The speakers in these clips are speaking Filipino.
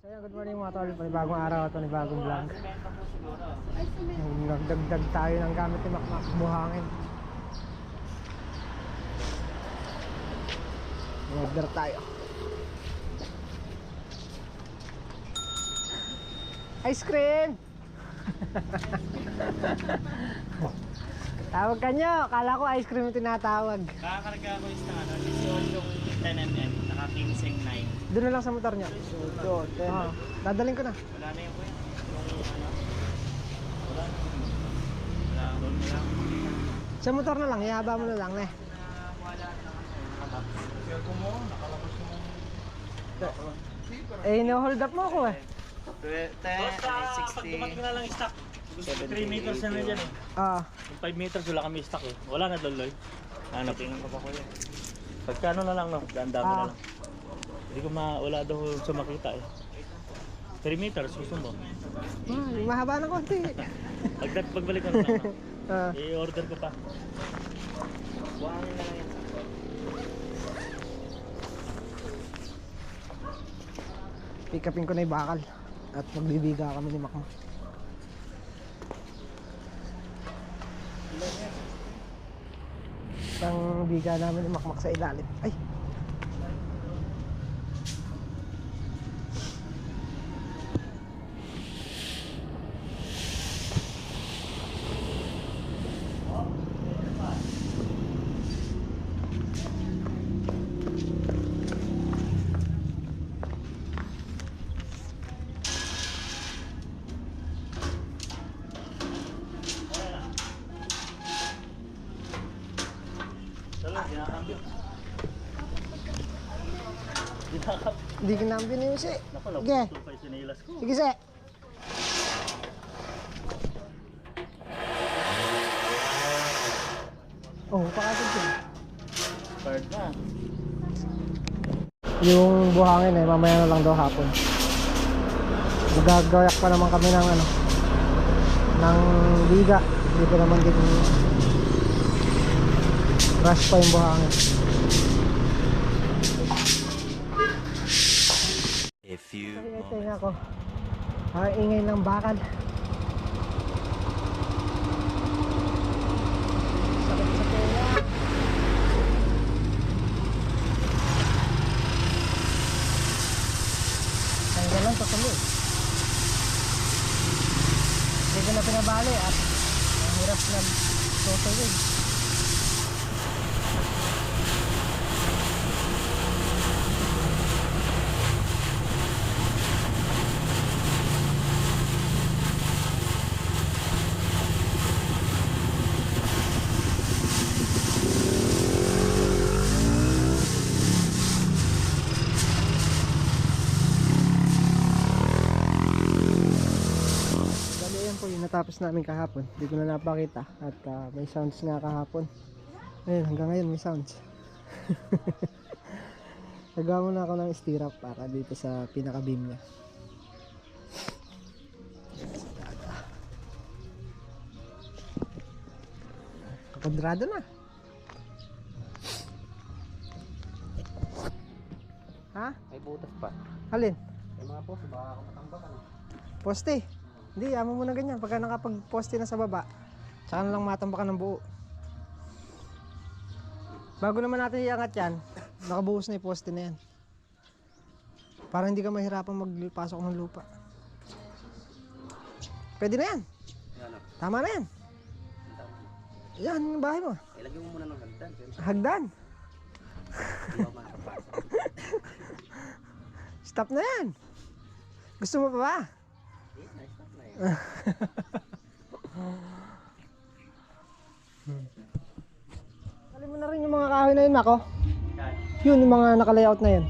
So yan, good morning mga tol. Panibagong araw at panibagong vlog. Nagdagdag tayo ng gamit ni Makmak, buhangin. Order tayo. Ice cream! Tawag ka nyo, kala ko ice cream yung tinatawag. Kakakarga ko is na 18 10mm, naka 15.9. Doon na lang sa motor nyo. Dadaling ko na. Wala na yun po yun. Wala na. Wala na. Sa motor na lang, ihaba mo na lang eh. Wala na. Kaya mo, nakalabas mo. Eh, no-hold up mo ako eh. 10, 60. Pag dumating na lang stock. 3 meters na dyan eh. Yung 5 meters wala kami stock eh. Wala na daloy. Hanapin ko pa ko yan. Pagkano na lang no? Daan-daan na lang. Hindi ko wala daw sumakita eh. 3 meters gusto mo? Mahaba na konti. Pagbalik ko na lang no? I-order ko pa. Buhangin na lang yan. Pick upin ko na yung bakal. At magbibiga kami ni Makmak. Isang biga namin ni Makmak sa ilalim. Ay! Hindi kinampi na yun, Si. Sige. Sige, Si. Oh, pakasig siya. Bird na. Yung buhangin eh, mamaya na lang daw hapon. Magagayak pa naman kami ng ng biga. Hindi pa naman din rush pa yung buhangin. A few Tingnan ako. Ingay ng bakal. Sakit sa tenga. Tanggal lang sa kami. Hindi ko na pinabali at ang hirap na tutulog. Natapos namin kahapon, hindi ko na napakita at may sounds nga kahapon. Ayun, hanggang ngayon may sounds. Nagawa muna ako ng stirrup para dito sa pinaka beam niya. Kapadrado na. Ha? May butas pa. Alin? May mga poso, baka ako matambakan. Poste. Hindi, amo mo na ganyan. Pagka nakapag-poste na sa baba, saka na lang matambakan ng buo. Bago naman natin iangat yan, nakabuhos na yung poste na yan. Para hindi ka mahirapan magpasok ng lupa. Pwede na yan. Tama na yan. Yan, yung bahay mo. Ilagay mo muna ng hagdan. Hagdan. Stop na yan. Gusto mo pa ba? Tanggalin mo na rin yung mga kahoy na yun, Mako. Yun, yung mga naka-layout na yun.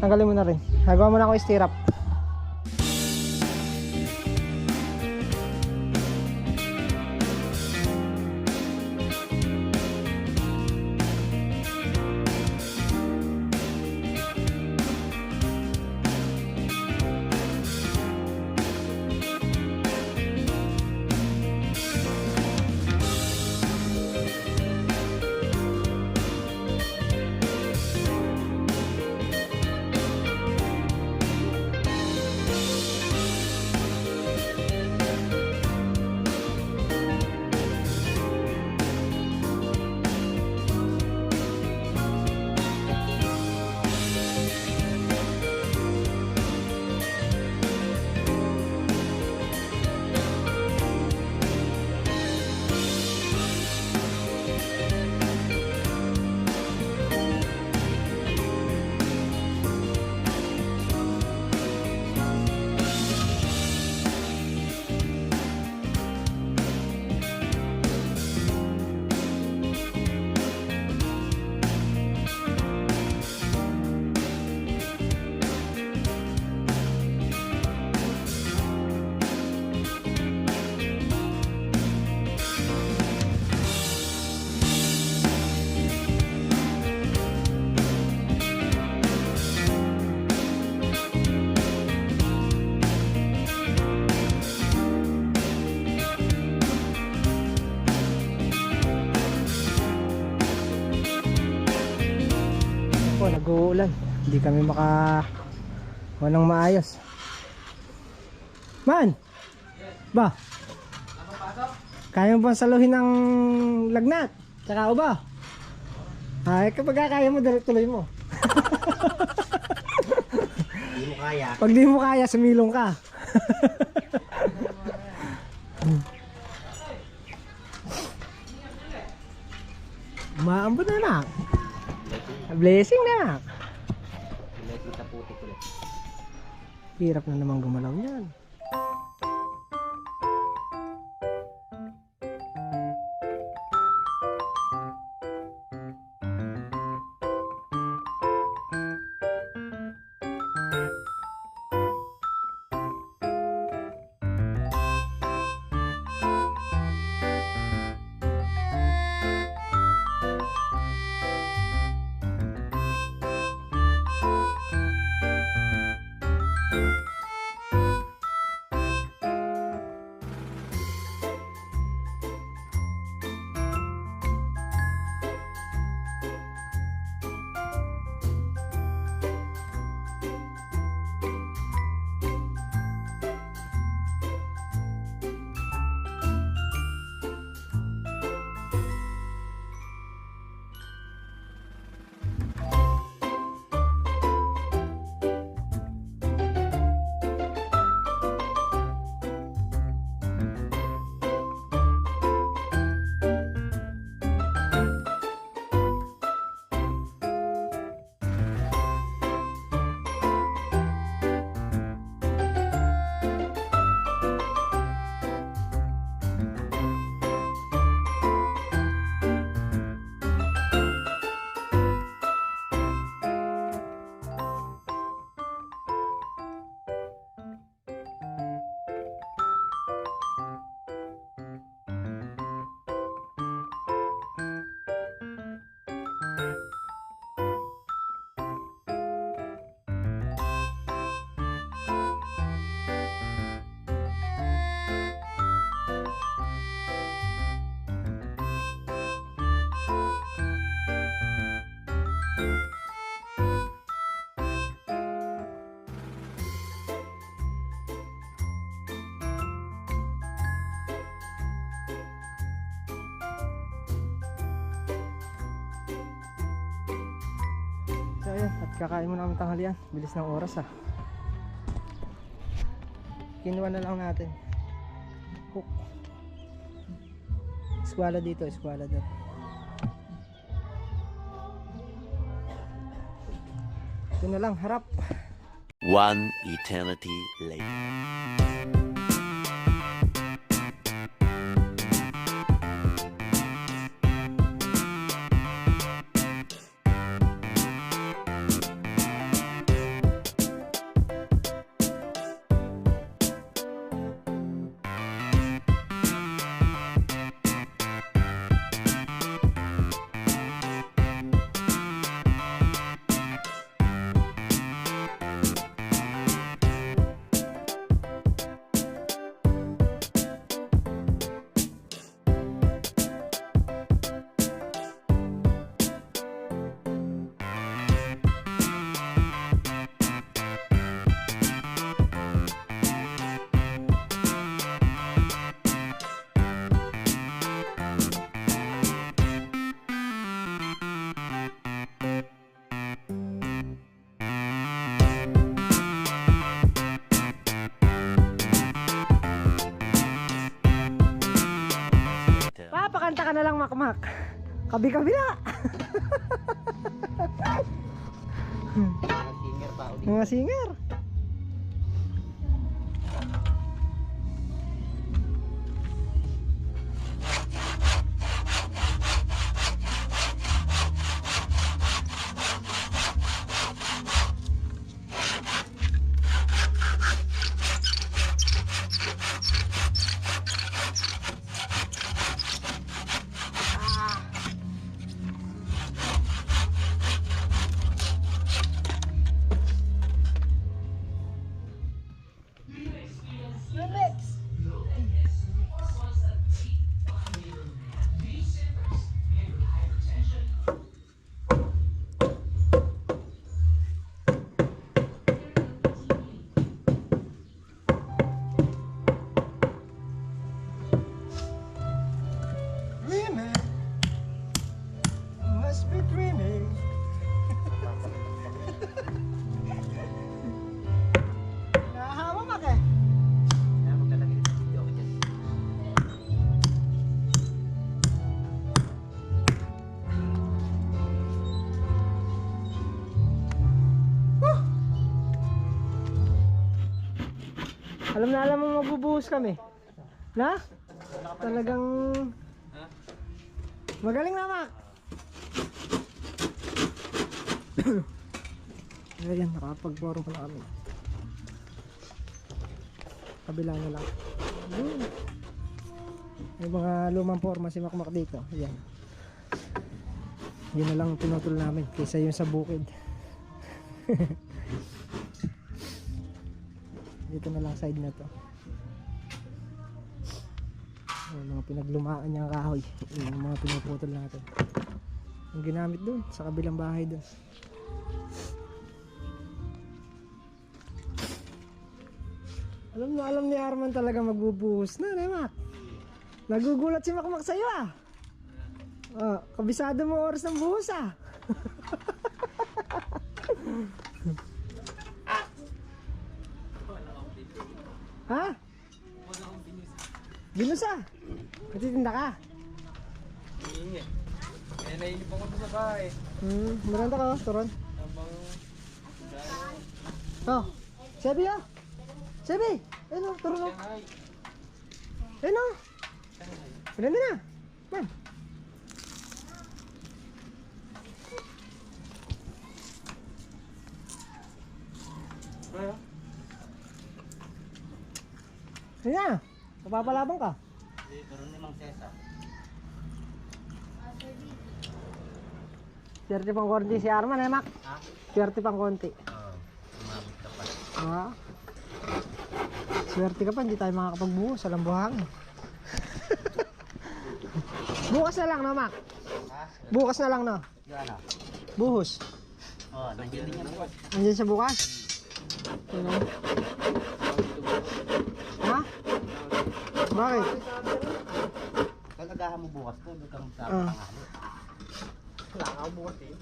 Tanggalin mo na rin. Nagawa mo na ako stirrup. nag-uulan. Hindi kami walang maayos. Man! Ba? Kaya mo bang saluhin ng lagnat? Tsaka uba? Ay, kapag kaya mo, tuloy mo. Hindi mo kaya. Pag di mo kaya, sumilong ka. Maambot na nak. Blessing na. Kulay kita puti kulit. Hirap na naman gumalaw yan. So ayun, at kakain muna kami tanghalian. Bilis ng oras ah. Kinuha na lang natin hook. Eskwala dito, eskwala doon. Ito na lang, harap. One eternity later. Papakanta ka na lang, Makmak. Kabi-kabila. Mga singer pa ulit. Mga singer. dreaming. Must be dreaming. Nahawa ka eh. Kaya maglalagay dito sa video ako dyan. Alam mo magbubuhos kami. Na? Talagang magaling na, Mac. Ayan, nakapag-borong pa na kami. Kabila na lang. Yun. May mga lumang forma si Makmak dito. Ayan. Yun na lang pinutol namin kaysa yung sa bukid. Dito na lang side na to. Yung mga pinaglumaan niyang kahoy, yung mga pinuputol natin. Yung ginamit dun sa kabilang bahay dun. Alam ni Arman talaga magbubuhos na, Mac. Nagugulat si Makmak sa'yo ah. Kabisado mo oras ng buhos ah. Ha? Ginusa? Natitinda ka? Hindi. Eh, nainip ako sa bahay. Maranda ka, turon. Oh, Sebi oh. Sebi, ayun oh, turon oh. Ayun oh. Maranda na. Man. Bayo? Ayun na. Napapalabang ka. Hindi, turon ni Mang Cesar. Swerte pang konti si Arman eh, Mac. Ha? Swerte pang konti. Oo. Umabot ka pa. Swerte ka pa, hindi tayo makakapagbuhos. Alam buhangin. Bukas na lang no, Mac. Ha? Bukas na lang no. Yung ano? Buhos. Oo, nandiyan din yan po. Andiyan sa bukas. Ano? Ha? Bakit? Kalagahan mo bukas po, doon kang sa Ah. panghali. Wala ka ako bukas eh.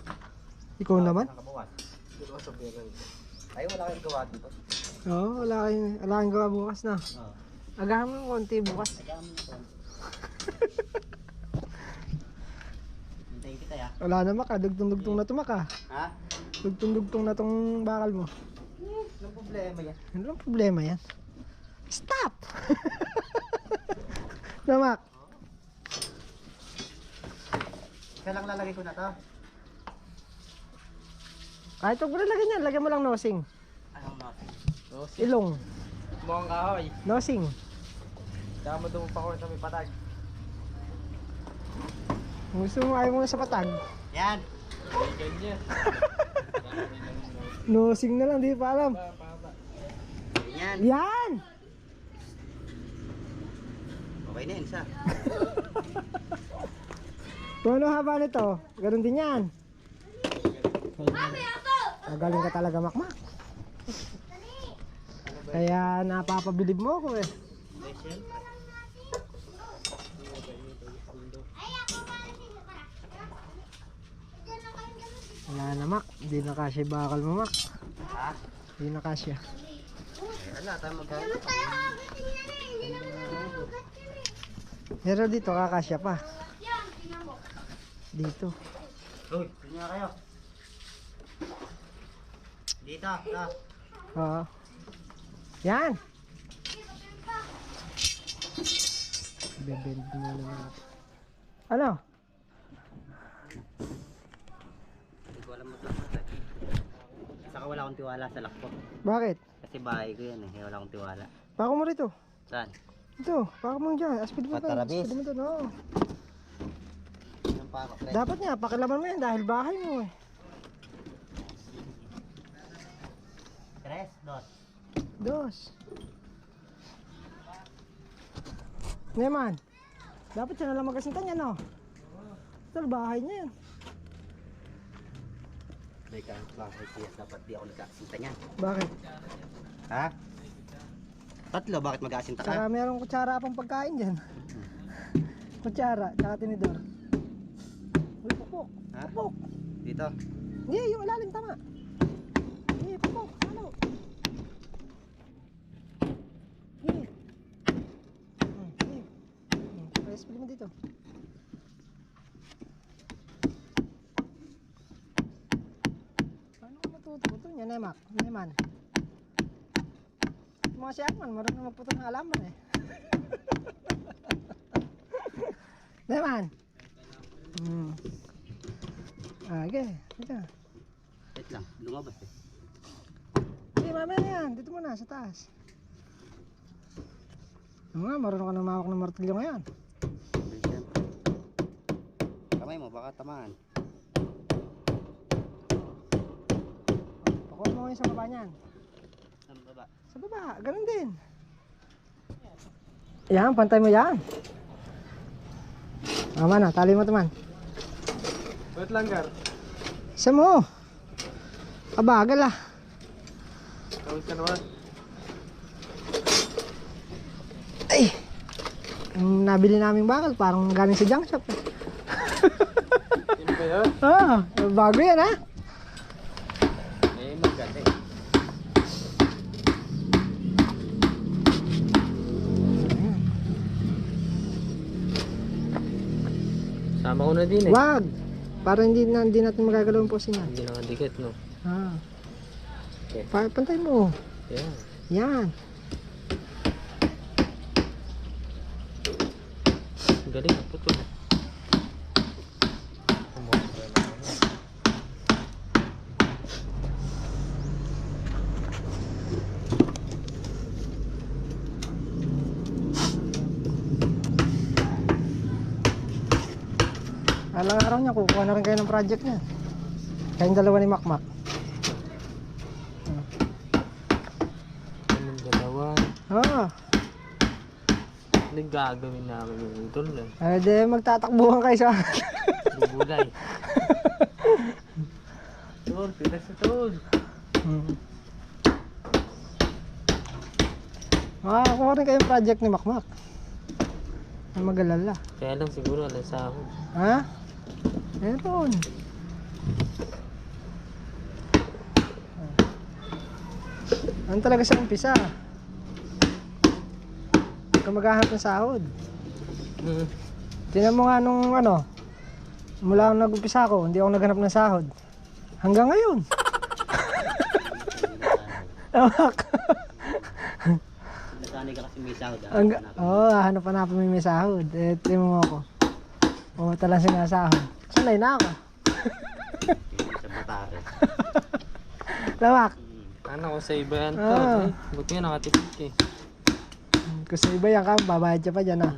Ikaw naman? Saan ka bukas? Dito ka sa Begal. Ay, wala kayong gawa dito. Oo, wala kayong gawa bukas na. Oo. Agahan mo ng konti bukas. Kalagahan mo ito. Hintayin kita ya. Wala na, Mac. Dugtong-dugtong na to, Mac ah. Ha? Dugtong-dugtong na tong bakal mo. Anong problema yan? Ano lang problema yan? Stop! Na, Mac. Isa lang lalagay ko na to. Kahit huwag mo na lagyan yan, lagyan mo lang nosing. Anong natin? Ilong. Mukhang kahoy. Nosing. Saka mo doon pa ko sa may patag. Kung gusto mo, ayaw mo na sa patag. Yan! Nosing na lang, di pa alam. Yan! Yan! Okay na yan, isa. Kung ano haba nito, ganun din yan. Magaling ka talaga, Makmak. Kaya napapabilib mo ako eh. Hindi, siyempre. Wala na, Mak. Hindi na kasya yung bakal mo, Mak. Ha? Hindi na kasya. Wala tayo magkano. Pero dito kakasya pa. Dito. Uy, tingnan kayo. Dito, ito. Oo. Yan! Bebend mo na natin. Ano? Hindi ko alam mo ito. Saka wala akong tiwala sa lakpo. Bakit? Kasi bahay ko yan eh. Wala akong tiwala. Pako mo rito. Saan? Ito, pako mo dyan. Aspid mo to. Patarabis. Aspid mo to, no. Anong pa ako? Pre? Dapat nga, pakilaman mo yan dahil bahay mo eh. 3, 2. Dos. Neman. Dapat siya nalang magasintan yan, no? Ito, bahay niya yan. May bakit kaya dapat di ako nagkasinta niyan? Bakit? Ha? Tatlo, bakit mag-aasinta ka? Saka merong kutsara pang pagkain dyan. Kutsara, tsaka tinidor. Uy, pupok. Ha? Pupok. Dito. Hindi, yung ilalim tama. Hindi, pupok. Ano? Hindi. Hindi. Press mo dito. Paano ka matututo niya, Nemak? Neman. Mga si Akman, marunong magputol ng alaman eh. Neman. Okay, dito. Wait lang, lumabas eh. Hindi, mamaya na yan. Dito muna, sa taas. Oo nga, marunong ka na mawak ng martilyo ngayon. Siyempre. Kamay mo, baka tamaan. Pakuha mo ngayon sa baba niyan. Saan baba? Sa baba, ganun din. Yan, pantay mo yan. Tama na, tali mo naman. Wait lang, Gar. Isa mo. Kabagal ah. Tawag ka naman. Ay! Yung nabili naming bakal, parang galing sa junk shop eh. Yun ba yun? Bago yan ha. Eh, maganda eh. Sama ko na din eh. Wag! Para hindi natin magagalaw yung posin yan. Hindi nakadikit, no? Okay. Pantay mo. Yeah. Yan. Galing, puto. Alang araw niya, kukuha na rin kayo ng project niya. Kayong dalawa ni Makmak. Anong dalawa? Ano gagawin namin yung utol eh? Di magtatakbuhan kayo sa... Bubulay. Tol, pilas na tol. Kuha rin kayo ng project ni Makmak. Ang mag-alala. Kaya lang siguro alam sa ako. Ha? Meron. Ano talaga sa umpisa? Huwag ka maghahanap ng sahod. Tingnan mo nga nung ano, mula nung nag-umpisa ako, hindi ako naghanap ng sahod. Hanggang ngayon. Tawak. Nasanay ka kasi may sahod. Hanap-hanapin mo yung may sahod. Tingnan mo ako. Talang sinasahod. Sanay na ako. Sa Batares. Lawak. Ano ko sa iba yan tol? Buti nga nakatipid ka eh. Kung sa iba yan ka, babayad siya pa dyan ah.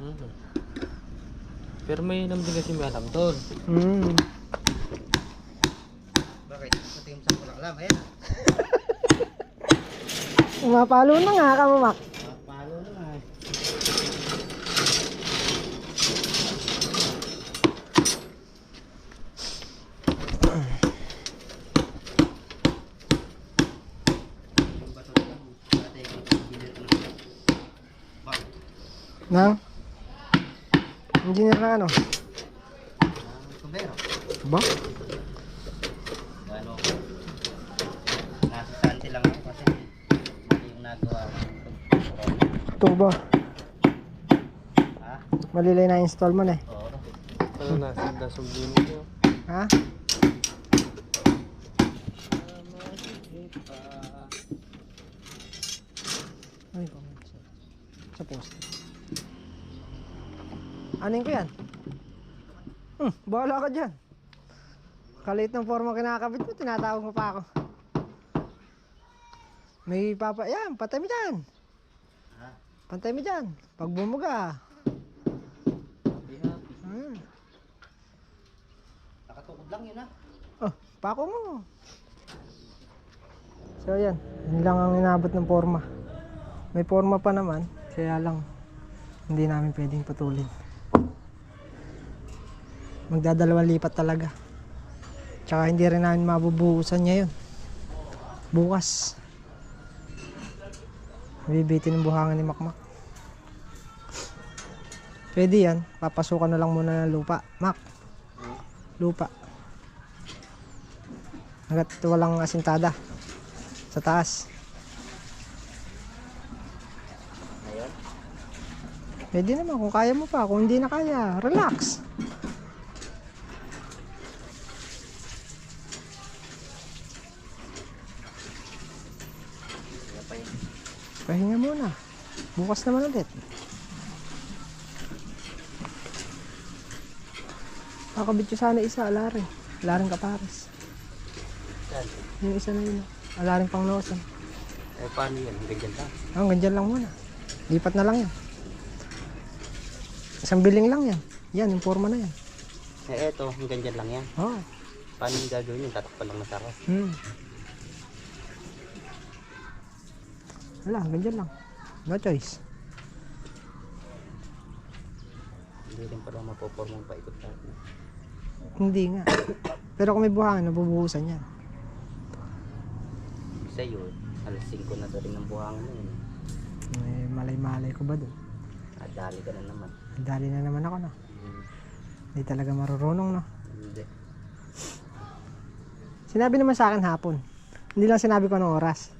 Pero may inom din kasi may alam tol. Bakit? Pati yung sa kulang alam, ayan. Umapalo na nga ka, Mamak. Palo na nga eh. Yung bato na lang, dati yung engineer ko na. Bakit? Nang? Engineer na ano? Tumbero. Ba? Ano? Nasa sante lang ako kasi mali yung nagawa ko. Ito ba? Ha? Malilay na install mo na eh. Oo. Ano nasa sumbi mo yun? Ha? Ay, sa post. Anin ko yan? Bahala ka dyan. Kalit ng forma kinakabit mo, tinatawag mo pa ako. May yan, patay mo dyan. Ha? Pantay mo dyan. Pag bumuga. Nakatukod lang yun ha. Pako mo. So yan, yun lang ang inabot ng forma. May forma pa naman, kaya lang hindi namin pwedeng putulin. Magdadalawang lipat talaga. Tsaka hindi rin namin mabubuhusan niya yun. Bukas. Bibitin ng buhangan ni Makmak. Pwede yan. Papasukan na lang muna ng lupa. Mac. Lupa. Hanggat walang asintada. Sa taas. Ayan. Pwede naman kung kaya mo pa. Kung hindi na kaya, relax. Kaya pa yun. Pahinga muna. Bukas naman ulit. Kakabit ko sana isa, alaring. Alaring kapares. Yan. Yung isa na yun. Alaring pang nosan. Eh, paano yan? Ganyan ka? Hanggang dyan lang muna. Lipat na lang yan. Isang biling lang yan. Yan, yung forma na yan. Eh, eto, ganyan lang yan. Oo. Paano yung gagawin yun? Tatakpan lang ng sako. Wala, hanggang dyan lang. No choice. Hindi rin pala mapopormang paikot natin. Hindi nga. Pero kung may buhangin, nabubuhusan yan. Sa'yo, alas 5 na to rin ng buhangan na yun. Eh, malay-malay ko ba doon? Dali ka na naman. Dali na naman ako, no? Hindi talaga marurunong, no? Hindi. Sinabi naman sa akin hapon. Hindi lang sinabi ko anong oras.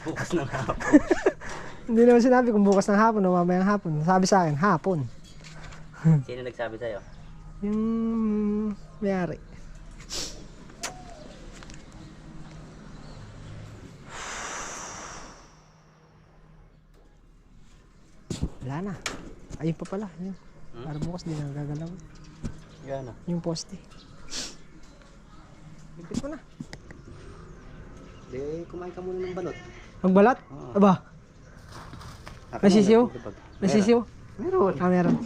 Bukas ng hapon. Hindi naman sinabi kung bukas ng hapon o mamayang hapon. Sabi sa akin, hapon. Sino nagsabi sa'yo? Yung mayari. Wala na. Ayun pa pala. Yun. Para bukas di na gagalaw. Yan Yung poste. Bigpit mo na. Di, kumain ka muna ng balot. Magbalat? Oo. Aba, may sisiw? May Meron. sisiw? Meron. Ah, meron.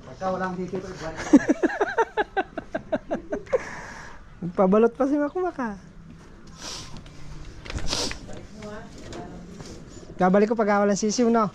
Pagka walang sisiw, iwan. Magpabalot pa si Makumaka. Babalik ko pag walang sisiw, no?